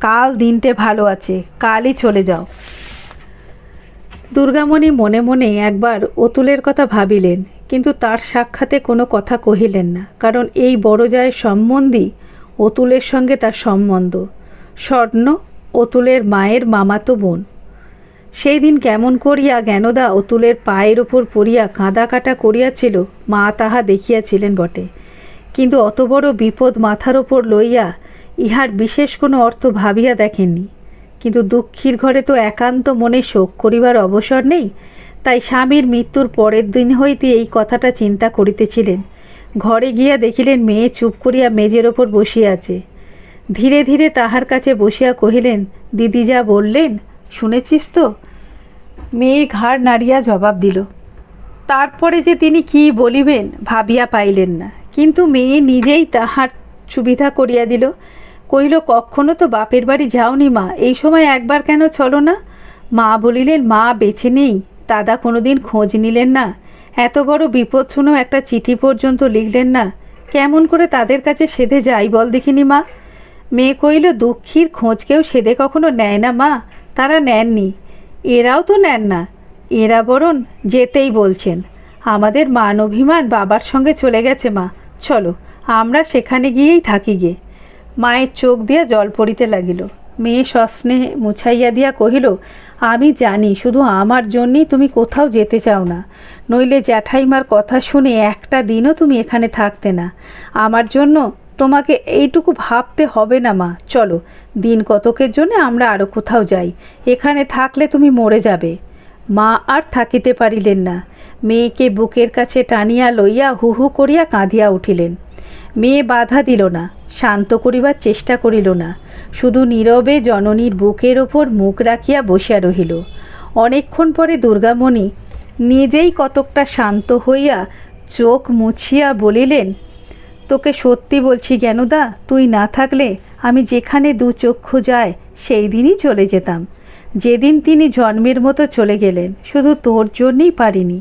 কাল দিনটে ভালো আছে, কালই চলে যাও। দুর্গামণি মনে মনে একবার অতুলের কথা ভাবিলেন, কিন্তু তার সাক্ষাতে কোনো কথা কহিলেন না, কারণ এই বড় জায়ের সম্বন্ধী অতুলের সঙ্গে তার সম্বন্ধ। স্বর্ণ অতুলের মায়ের মামাতো বোন। সেই দিন কেমন করিয়া জ্ঞানদা অতুলের পায়ের ওপর পড়িয়া কাঁদা কাটা করিয়াছিল মা তাহা দেখিয়াছিলেন বটে, কিন্তু অত বড় বিপদ মাথার ওপর লইয়া ইহার বিশেষ কোনো অর্থ ভাবিয়া দেখেননি। কিন্তু দুঃখীর ঘরে তো একান্ত মনে শোক করিবার অবসর নেই, তাই স্বামীর মৃত্যুর পরের দিন হইতে এই কথাটা চিন্তা করিতেছিলেন। ঘরে গিয়া দেখিলেন মেয়ে চুপ করিয়া মেজের ওপর বসিয়া আছে। ধীরে ধীরে তাহার কাছে বসিয়া কহিলেন, দিদি যা বললেন শুনেছিস তো? মেয়ে ঘাড় নাড়িয়া জবাব দিল। তারপরে যে তিনি কি বলিবেন ভাবিয়া পাইলেন না, কিন্তু মেয়ে নিজেই তাহার সুবিধা করিয়া দিল। কহিল, কখনো তো বাপের বাড়ি যাওনি মা, এই সময় একবার কেন চলো না? মা বলিলেন, মা বেঁচে নেই, দাদা কোনো দিন খোঁজ নিলেন না, এত বড় বিপদ শুনেও একটা চিঠি পর্যন্ত লিখলেন না, কেমন করে তাদের কাছে সেধে যাই বল দেখিনি মা? মেয়ে কহিল, দুঃখীর খোঁজ কেউ সেধে কখনো নেয় না মা, তারা নেননি, এরাও তো নেন না, এরা বরং যেতেই বলছেন। আমাদের মান অভিমান বাবার সঙ্গে চলে গেছে মা, চলো আমরা সেখানে গিয়েই থাকি গে। মায়ের চোখ দিয়া জল পড়িতে লাগিল। মেয়ে সস্নেহে মুছাইয়া দিয়া কহিল, আমি জানি শুধু আমার জন্যই তুমি কোথাও যেতে চাও না, নইলে জ্যাঠাইমার কথা শুনে একটা দিনও তুমি এখানে থাকতে না। আমার জন্য তোমাকে এইটুকু ভাবতে হবে না মা, চলো দিন কতকের জন্য আমরা আরও কোথাও যাই, এখানে থাকলে তুমি মরে যাবে। মা আর থাকিতে পারিলেন না, মেয়েকে বুকের কাছে টানিয়া লইয়া হু হু করিয়া কাঁদিয়া উঠিলেন। মেয়ে বাধা দিল না, শান্ত করিবার চেষ্টা করিল না, শুধু নীরবে জননীর বুকের ওপর মুখ রাখিয়া বসিয়া রহিল। অনেকক্ষণ পরে দুর্গামণি নিজেই কতকটা শান্ত হইয়া চোখ মুছিয়া বলিলেন, তোকে সত্যি বলছি জ্ঞানদা, তুই না থাকলে আমি যেখানে দু চক্ষু যায় সেই দিনই চলে যেতাম। যেদিন তিনি জন্মের মতো চলে গেলেন, শুধু তোর জন্যই পারিনি।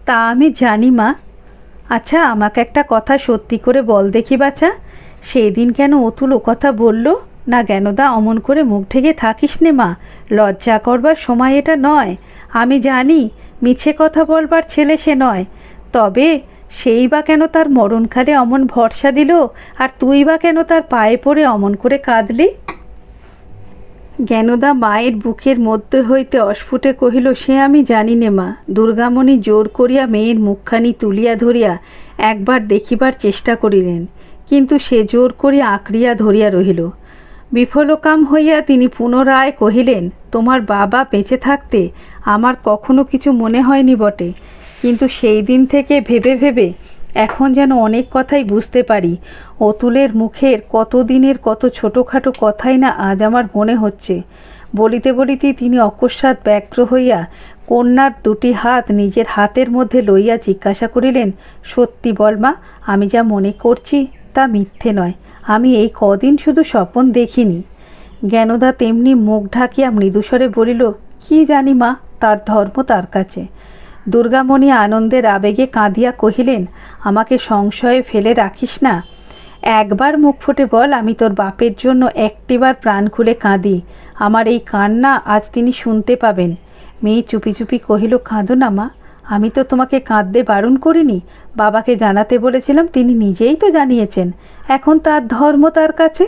তা আমি জানি মা। আচ্ছা, আমাকে একটা কথা সত্যি করে বল দেখি বাছা, সেই দিন কেন অতুল ও কথা বলল না? জ্ঞানদা, অমন করে মুখ ঢেকে থাকিস নে মা, লজ্জা করবার সময় এটা নয়। আমি জানি মিছে কথা বলবার ছেলে সে নয়, তবে সেই বা কেন তার মরণকালে অমন ভরসা দিল, আর তুই বা কেন তার পায়ে পড়ে অমন করে কাঁদলি? জ্ঞানদা মায়ের বুকের মধ্যে হইতে অস্ফুটে কহিল, সে আমি জানি নে মা। দুর্গামণি জোর করিয়া মেয়ের মুখখানি তুলিয়া ধরিয়া একবার দেখিবার চেষ্টা করিলেন, কিন্তু সে জোর করিয়া আঁকড়িয়া ধরিয়া রহিল। বিফলকাম হইয়া তিনি পুনরায় কহিলেন, তোমার বাবা বেঁচে থাকতে আমার কখনো কিছু মনে হয়নি বটে, কিন্তু সেই দিন থেকে ভেবে ভেবে এখন যেন অনেক কথাই বুঝতে পারি। অতুলের মুখের কতদিনের কত ছোটোখাটো কথাই না আজ আমার মনে হচ্ছে। বলিতে বলিতেই তিনি অকস্মাৎ ব্যগ্র হইয়া কন্যার দুটি হাত নিজের হাতের মধ্যে লইয়া জিজ্ঞাসা করিলেন, সত্যি বল মা, আমি যা মনে করছি তা মিথ্যে নয়। আমি এই কদিন শুধু স্বপন দেখিনি। জ্ঞানদা তেমনি মুখ ঢাকিয়া মৃদুস্বরে বলিল, কি জানি মা, তার ধর্ম তার কাছে। দুর্গামণি আনন্দের আবেগে কাঁদিয়া কহিলেন, আমাকে সংশয়ে ফেলে রাখিস না। একবার মুখ ফুটে বল, আমি তোর বাপের জন্য একটিবার প্রাণ খুলে কাঁদি। আমার এই কান্না আজ তিনি শুনতে পাবেন। মেয়ে চুপি চুপি কহিল, কাঁদো না মা, আমি তো তোমাকে কাঁদতে বারণ করিনি। বাবাকে জানাতে বলেছিলাম, তিনি নিজেই তো জানিয়েছেন। এখন তার ধর্ম তার কাছে।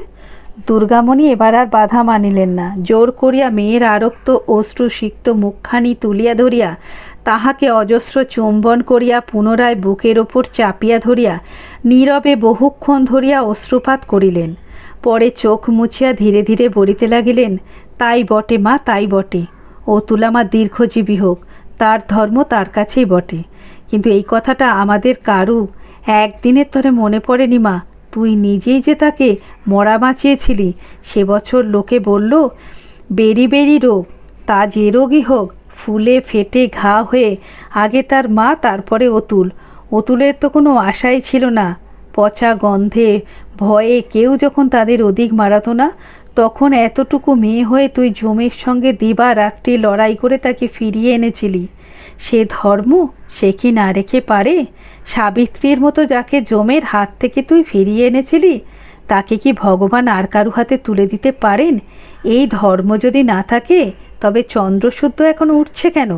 দুর্গামণি এবার আর বাধা মানিলেন না। জোর করিয়া মেয়ের আরক্ত অশ্রুসিক্ত মুখখানি তুলিয়া ধরিয়া তাহাকে অজস্র চুম্বন করিয়া পুনরায় বুকের ওপর চাপিয়া ধরিয়া নীরবে বহুক্ষণ ধরিয়া অশ্রুপাত করিলেন। পরে চোখ মুছিয়া ধীরে ধীরে বলিতে লাগিলেন, তাই বটে মা, তাই বটে। অতুল আমার দীর্ঘজীবী হোক, তার ধর্ম তার কাছেই বটে। কিন্তু এই কথাটা আমাদের কারু একদিনের তরে মনে পড়েনি মা। তুই নিজেই যে তাকে মরা বাঁচিয়েছিলি। সে বছর লোকে বলল, বেরি বেরি রোগ, তা যে রোগই হোক, ফুলে ফেটে ঘা হয়ে আগে তার মা, তারপরে অতুল। অতুলের তো কোনো আশাই ছিল না। পচা গন্ধে ভয়ে কেউ যখন তাদের ওদিক মারাত না, তখন এতটুকু মেয়ে হয়ে তুই জমের সঙ্গে দিবা রাত্রি লড়াই করে তাকে ফিরিয়ে এনেছিলি। সে ধর্ম সে কি না রেখে পারে? সাবিত্রীর মতো যাকে জমের হাত থেকে তুই ফিরিয়ে এনেছিলি, তাকে কি ভগবান আর কারু হাতে তুলে দিতে পারেন? এই ধর্ম যদি না থাকে তবে চন্দ্রশুদ্ধ এখন উঠছে কেন?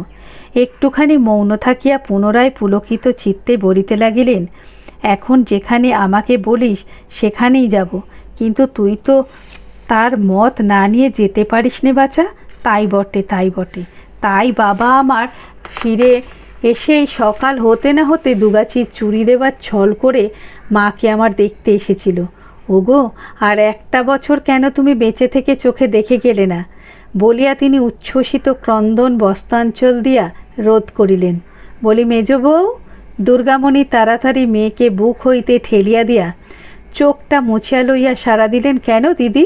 একটুখানি মৌন থাকিয়া পুনরায় পুলকিত চিত্তে বলিতে লাগিলেন, এখন যেখানে আমাকে বলিস সেখানেই যাব, কিন্তু তুই তো তার মত না নিয়ে যেতে পারিস নে বাছা। তাই বটে, তাই বটে। তাই বাবা আমার ফিরে এসেই সকাল হতে না হতে দুগাছির চুড়ি দেবার ছল করে মাকে আমার দেখতে এসেছিল। ওগো, আর একটা বছর কেন তুমি বেঁচে থেকে চোখে দেখে গেলে না? বলিয়া তিনি উচ্ছ্বসিত ক্রন্দন বস্তাঞ্চল দিয়া রোধ করিলেন। বলি, মেজ বউ। দুর্গামণি তাড়াতাড়ি মেয়েকে বুক হইতে ঠেলিয়া দিয়া চোখটা মুছিয়া লইয়া সাড়া দিলেন, কেন দিদি?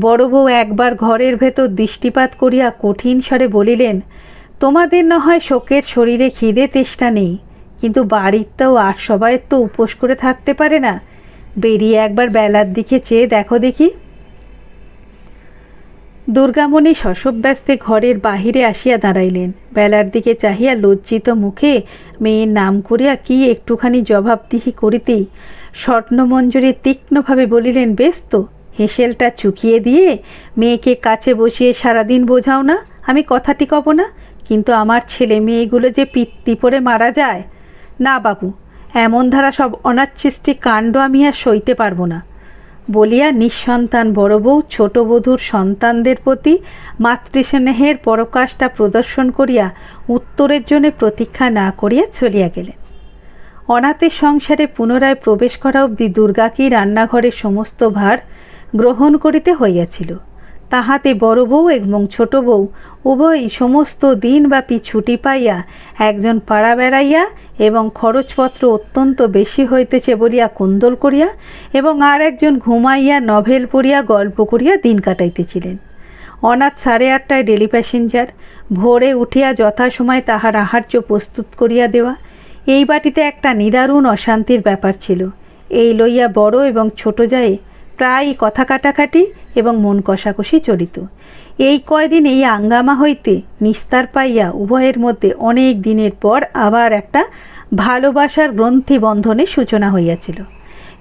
বড় বউ একবার ঘরের ভেতর দৃষ্টিপাত করিয়া কঠিন স্বরে বলিলেন, তোমাদের না হয় শোকের শরীরে খিদে তেষ্টা নেই, কিন্তু বাড়িরটাও আর সবাইয়ের তো উপোস করে থাকতে পারে না। বেরিয়ে একবার বেলার দিকে চেয়ে দেখো দেখি। দুর্গামণি শশব্যস্তে ঘরের বাহিরে আসিয়া দাঁড়াইলেন। বেলার দিকে চাহিয়া লজ্জিত মুখে মেয়ের নাম করিয়া কি একটুখানি জবাবদিহি করিতেই স্বর্ণমঞ্জুরি তীক্ষ্ণভাবে বলিলেন, বেশ তো, হেঁসেলটা চুকিয়ে দিয়ে মেয়েকে কাছে বসিয়ে সারাদিন বোঝাও না, আমি কথাটি কব না, কিন্তু আমার ছেলে মেয়েগুলো যে পিত্তি পড়ে মারা যায়। না বাবু, এমন ধারা সব অনাচ্ছিষ্টি কাণ্ড আমি আর সইতে পারবো না। বলিয়া নিঃসন্তান বড় বউ ছোট বধূর সন্তানদের প্রতি মাতৃস্নেহের পরকাশটা প্রদর্শন করিয়া উত্তরের জন্য প্রতীক্ষা না করিয়া চলিয়া গেলেন। অনাথের সংসারে পুনরায় প্রবেশ করা অবধি দুর্গাকেই রান্নাঘরের সমস্ত ভার গ্রহণ করিতে হইয়াছিল। তাহাতে বড় বউ এবং ছোট বউ উভয়ই সমস্ত দিনব্যাপী ছুটি পাইয়া একজন পাড়া বেড়াইয়া এবং খরচপত্র অত্যন্ত বেশি হইতেছে বলিয়া কোন্দল করিয়া এবং আর একজন ঘুমাইয়া নভেল পড়িয়া গল্প করিয়া দিন কাটাইতেছিলেন। অনাথ 8:30টায় ডেলি প্যাসেঞ্জার। ভোরে উঠিয়া যথাসময় তাহার আহার্য প্রস্তুত করিয়া দেওয়া, এই বাটিতে একটা নিদারুণ অশান্তির ব্যাপার ছিল। এই লইয়া বড় এবং ছোট যায় প্রায়ই কথা কাটাকাটি এবং মন কষাকষি চলিত। এই কয়দিন এই আঙ্গামা হইতে নিস্তার পাইয়া উভয়ের মধ্যে অনেক দিনের পর আবার একটা ভালোবাসার গ্রন্থি বন্ধনের সূচনা হইয়াছিল।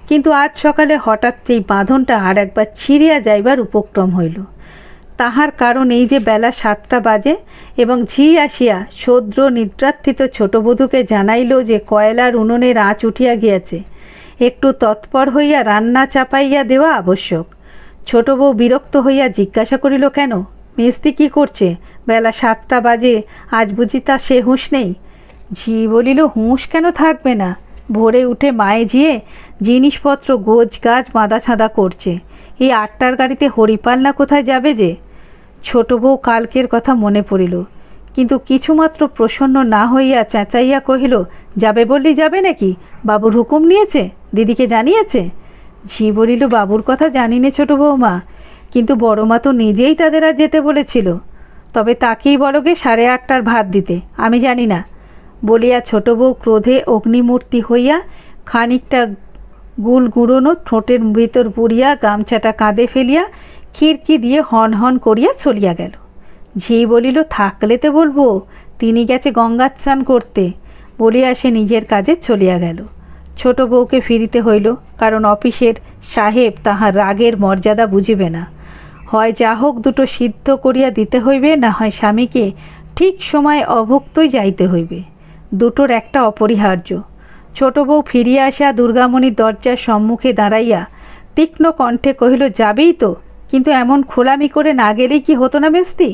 কিন্তু আজ সকালে হঠাৎ সেই বাঁধনটা আর একবার ছিঁড়িয়া যাইবার উপক্রম হইল। তাহার কারণ এই যে বেলা 7টা বাজে এবং ঝি আসিয়া সদ্র নিদ্রার্থিত ছোটবধূকে জানাইল যে কয়লার উনুনের আঁচ উঠিয়া গিয়াছে, একটু তৎপর হইয়া রান্না চাপাইয়া দেওয়া আবশ্যক। ছোট বউ বিরক্ত হইয়া জিজ্ঞাসা করিল, কেন মেজদি কী করছে? বেলা 7টা বাজে, আজ বুঝি তার সে হুঁশ নেই? ঝি বলিল, হুঁশ কেন থাকবে না? ভোরে উঠে মায়ে যেয়ে জিনিসপত্র গোছ গাছ বাঁধা ছাঁদা করছে। এই 8টার গাড়িতে হরিপাল না কোথায় যাবে যে? ছোট বউ কালকের কথা মনে পড়িল, কিন্তু কিছুমাত্র প্রসন্ন না হইয়া চেঁচাইয়া কহিল, যাবে বললি যাবে নাকি? বাবুর হুকুম নিয়েছে? দিদিকে জানিয়েছে? ঝি বলিল, বাবুর কথা জানি নে ছোটো বৌমা, কিন্তু বড় মা তো নিজেই তাদের আর যেতে বলেছিল। তবে তাকেই বলগে 8:30টার ভাত দিতে, আমি জানি না বলিয়া ছোট বউ ক্রোধে অগ্নিমূর্তি হইয়া খানিকটা গুল গুঁড়োনো ঠোঁটের ভিতর পুড়িয়া গামছাটা কাঁধে ফেলিয়া খিড়কি দিয়ে হন হন করিয়া চলিয়া গেল। ঝি বলিল, থাকলে তো বলবো তিনি গেছে গঙ্গা স্নান করতে, বলিয়া সে নিজের কাজে চলিয়া গেল। ছোট বউকে ফিরিতে হইল, কারণ অফিসের সাহেব তাহার রাগের মর্যাদা বুঝিবে না। হয় যা হোক দুটো সিদ্ধ করিয়া দিতে হইবে, না হয় স্বামীকে ঠিক সময় অভুক্তই যাইতে হইবে। দুটোর একটা অপরিহার্য। ছোট বউ ফিরিয়া আসিয়া দুর্গামণির দরজার সম্মুখে দাঁড়াইয়া তীক্ষ্ণ কণ্ঠে কহিল, যাবেই তো, কিন্তু এমন খোলামি করে না গেলেই কি হতো না মেজদি?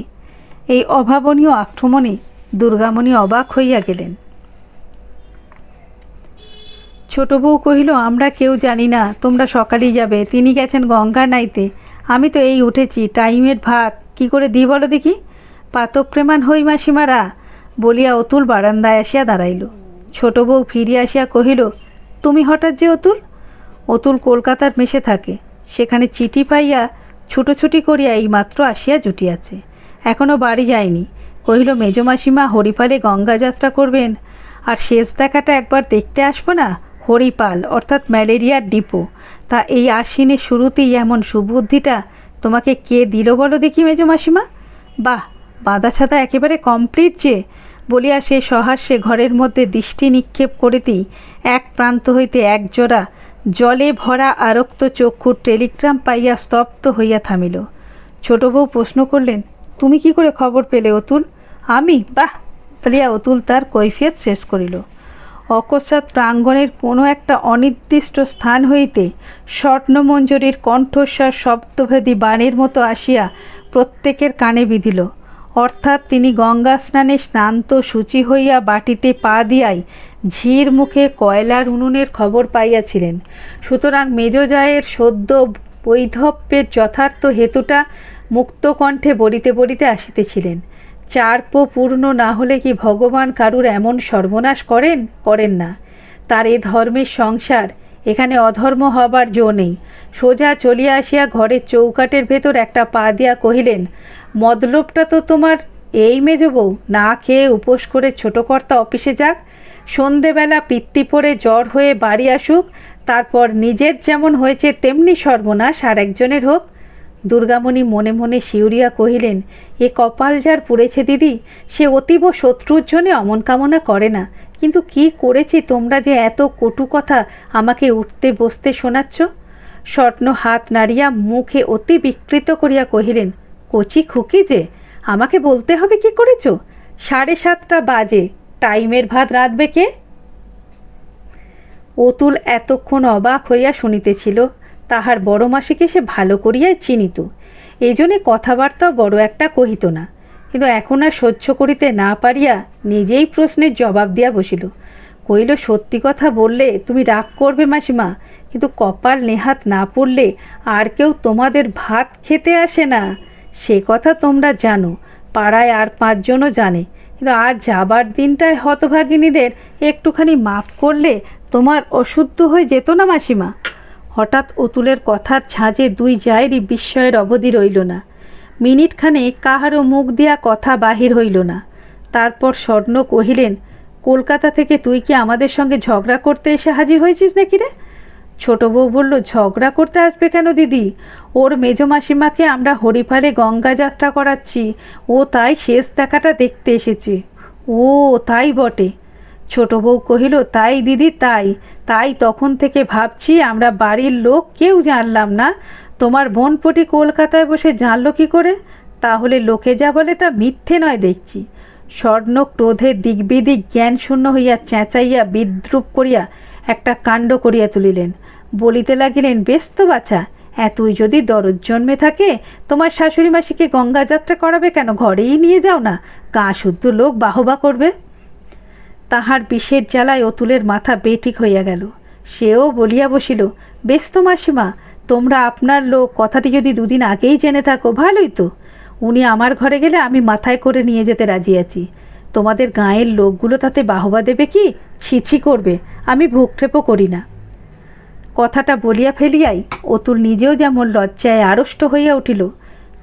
এই অভাবনীয় আক্রমণে দুর্গামণি অবাক হইয়া গেলেন। ছোট বউ কহিল, আমরা কেউ জানি না, তোমরা সকালেই যাবে, তিনি গেছেন গঙ্গা নাইতে। আমি তো এই উঠেছি, টাইমের ভাত কি করে দিই বলো দেখি? পাতপ্রেমান হই মাসিমারা, বলিয়া অতুল বারান্দায় আসিয়া দাঁড়াইল। ছোট বউ ফিরিয়া আসিয়া কহিল, তুমি হঠাৎ যে অতুল? অতুল কলকাতার মেসে থাকে, সেখানে চিঠি পাইয়া ছুটোছুটি করিয়া এইমাত্র আসিয়া জুটিয়াছে, এখনও বাড়ি যায়নি। কহিল, মেজমাসিমা হরিপালে গঙ্গা যাত্রা করবেন, আর শেষ দেখাটা একবার দেখতে আসবো না? হরিপাল অর্থাৎ ম্যালেরিয়ার ডিপো। তা এই আশ্বিনের শুরুতেই এমন সুবুদ্ধিটা তোমাকে কে দিল বলো দেখি মেজমাসিমা? বাহ, বাঁধা ছাদা একেবারে কমপ্লিট যে, বলিয়া সে সহাস্যে ঘরের মধ্যে দৃষ্টি নিক্ষেপ করিতেই এক প্রান্ত হইতে একজোড়া জলে ভরা আরক্ত চক্ষুর টেলিগ্রাম পাইয়া স্তব্ধ হইয়া থামিল। ছোট বউ প্রশ্ন করলেন, তুমি কি করে খবর পেলে অতুল? আমি? বাহ, বলিয়া অতুল তার কৈফিয়ত শেষ করিল। অকস্মাৎ প্রাঙ্গণের কোনো একটা অনির্দিষ্ট স্থান হইতে স্বর্ণমঞ্জরীর কণ্ঠস্বর শব্দভেদী বাণের মতো আসিয়া প্রত্যেকের কানে বিঁধিল। অর্থাৎ তিনি গঙ্গা স্নানে স্নান্ত শুচি হইয়া বাটিতে পা দিয়াই ঝির মুখে কয়লার উনুনের খবর পাইয়াছিলেন। সুতরাং মেজজায়ের সদ্য বৈধব্যের যথার্থ হেতুটা মুক্তকণ্ঠে বলিতে বলিতে আসিতেছিলেন। 4 পো পূর্ণ না হলে কি ভগবান কারুর এমন সর্বনাশ করেন? করেন না। তার এ ধর্মের সংসার, এখানে অধর্ম হবার জো নেই। সোজা চলিয়া আসিয়া ঘরের চৌকাটের ভেতর একটা পা দিয়া কহিলেন, মতলবটা তো তোমার এই মেজ বউ না খেয়ে উপোস করে ছোটকর্তা অফিসে যাক, সন্ধেবেলা পিত্তি পড়ে জ্বর হয়ে বাড়ি আসুক, তারপর নিজের যেমন হয়েছে তেমনি সর্বনাশ আর একজনের হোক। দুর্গামণি মনে মনে শিউরিয়া কহিলেন, এ কপাল যার পুড়েছে দিদি, সে অতীব শত্রুর জন্যে অমন কামনা করে না, কিন্তু কি করেছি তোমরা যে এত কটু কথা আমাকে উঠতে বসতে শোনাচ্ছ? স্বর্ণ হাত নাড়িয়া মুখে অতি বিকৃত করিয়া কহিলেন, কচি খুকি যে, আমাকে বলতে হবে কি করেছ? 7:30টা বাজে, টাইমের ভাত রাঁধবে কে? অতুল এতক্ষণ অবাক হইয়া শুনিতেছিল। তাহার বড় মাসিকে সে ভালো করিয়াই চিনিত, এই জন্যে কথাবার্তাও বড় একটা কহিত না। কিন্তু এখন আর সহ্য করিতে না পারিয়া নিজেই প্রশ্নের জবাব দিয়া বসিল। কহিল, সত্যি কথা বললে তুমি রাগ করবে মাসিমা, কিন্তু কপাল নেহাত না পড়লে আর কেউ তোমাদের ভাত খেতে আসে না, সে কথা তোমরা জানো, পাড়ায় আর 5 জনও জানে। কিন্তু আজ যাবার দিনটায় হতভাগিনীদের একটুখানি মাপ করলে তোমার অশুদ্ধ হয়ে যেত না মাসিমা? হঠাৎ অতুলের কথার ঝাঁজে 2 জায়েরই বিস্ময়ের অবধি রইল না। মিনিটখানে কাহারও মুখ দিয়া কথা বাহির হইল না। তারপর স্বর্ণ কহিলেন, কলকাতা থেকে তুই কি আমাদের সঙ্গে ঝগড়া করতে এসে হাজির হয়েছিস নাকি রে? ছোট বউ বলল, ঝগড়া করতে আসবে কেন দিদি? ওর মেজমাসিমাকে আমরা হরিপালে গঙ্গা যাত্রা করাচ্ছি, ও তাই শেষ দেখাটা দেখতে এসেছে। ও তাই বটে। ছোট বউ কহিল, তাই দিদি, তাই তখন থেকে ভাবছি আমরা বাড়ির লোক কেউ জানলাম না, তোমার বোনপটি কলকাতায় বসে জানলো কি করে? তাহলে লোকে যা বলে তা মিথ্যে নয় দেখছি। স্বর্ণ ক্রোধে দিগ্বিদিক জ্ঞান শূন্য হইয়া চেঁচাইয়া বিদ্রুপ করিয়া একটা কাণ্ড করিয়া তুলিলেন। বলিতে লাগিলেন, বেশ তো বাছা, এতই যদি দরদ জন্মে থাকে তোমার শাশুড়ি মাসিকে গঙ্গা যাত্রা করাবে কেন? ঘরেই নিয়ে যাও না, গা শুদ্ধ লোক বাহবা করবে। তাহার বিষের জ্বালায় অতুলের মাথা বেঠিক হইয়া গেল। সেও বলিয়া বসিল, বেশ তো মাসিমা, তোমরা আপনার লোক কথাটি যদি দুদিন আগেই জেনে থাকো ভালোই তো। উনি আমার ঘরে গেলে আমি মাথায় করে নিয়ে যেতে রাজি আছি। তোমাদের গাঁয়ের লোকগুলো তাতে বাহবা দেবে কি? ছিছি করবে। আমি ভূক্ষেপও করি না। কথাটা বলিয়া ফেলিয়াই অতুল নিজেও যেমন লজ্জায় আড়ষ্ট হইয়া উঠিল,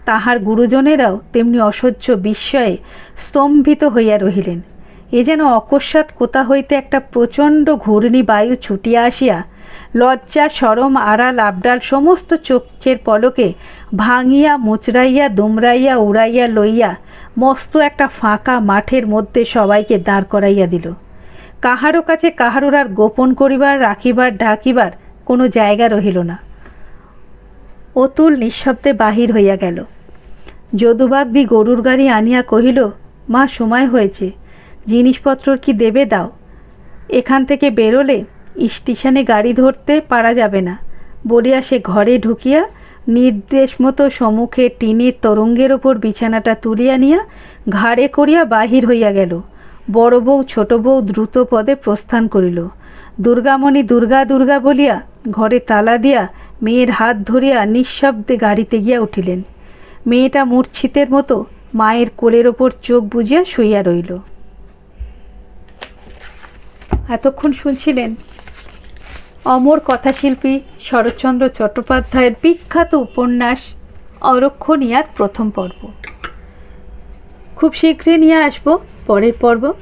তাহার গুরুজনেরাও তেমনি অসহ্য বিস্ময়ে স্তম্ভিত হইয়া রহিলেন। এ যেন অকস্মাৎ কোথা হইতে একটা প্রচণ্ড ঘূর্ণি বায়ু ছুটিয়া আসিয়া লজ্জা, শরম, আড়াল, আবডাল সমস্ত চক্ষের পলকে ভাঙিয়া, মুচড়াইয়া, দুমড়াইয়া, উড়াইয়া লইয়া মস্ত একটা ফাঁকা মাঠের মধ্যে সবাইকে দাঁড় করাইয়া দিল। কাহারও কাছে কাহারোর আর গোপন করিবার, রাখিবার, ঢাকিবার কোনো জায়গা রহিল না। অতুল নিঃশব্দে বাহির হইয়া গেল। যদুবাগদি গরুর গাড়ি আনিয়া কহিল, মা, সময় হয়েছে, জিনিসপত্রর কি দেবে দাও। এখান থেকে বেরোলে স্টেশনে গাড়ি ধরতে পারা যাবে না বলিয়া সে ঘরে ঢুকিয়া নির্দেশ মতো সম্মুখে টিনের তরঙ্গের ওপর বিছানাটা তুলিয়া নিয়া ঘাড়ে করিয়া বাহির হইয়া গেল। বড় বউ ছোট বউ দ্রুত পদে প্রস্থান করিল। দুর্গামণি দুর্গা দুর্গা বলিয়া ঘরে তালা দিয়া মেয়ের হাত ধরিয়া নিঃশব্দে গাড়িতে গিয়া উঠিলেন। মেয়েটা মূর্ছিতের মতো মায়ের কোলের ওপর চোখ বুজিয়া শুইয়া রইল। এতক্ষণ শুনছিলেন অমর কথাশিল্পী শরৎচন্দ্র চট্টোপাধ্যায়ের বিখ্যাত উপন্যাস অরক্ষণীয়ার প্রথম পর্ব। খুব শীঘ্রই নিয়ে আসব পরের পর্ব।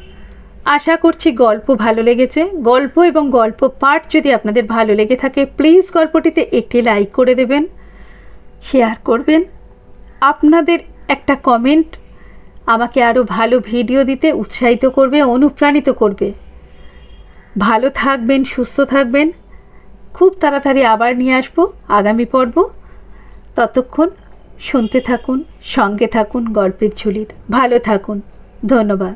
আশা করছি গল্প ভালো লেগেছে। গল্প এবং গল্প পাঠ যদি আপনাদের ভালো লেগে থাকে, প্লিজ গল্পটিতে একটি লাইক করে দেবেন, শেয়ার করবেন। আপনাদের একটা কমেন্ট আমাকে আরও ভালো ভিডিও দিতে উৎসাহিত করবে, অনুপ্রাণিত করবে। ভালো থাকবেন, সুস্থ থাকবেন। খুব তাড়াতাড়ি আবার নিয়ে আসবো আগামী পর্ব। ততক্ষণ শুনতে থাকুন, সঙ্গে থাকুন গল্পের ঝুলির। ভালো থাকুন। ধন্যবাদ।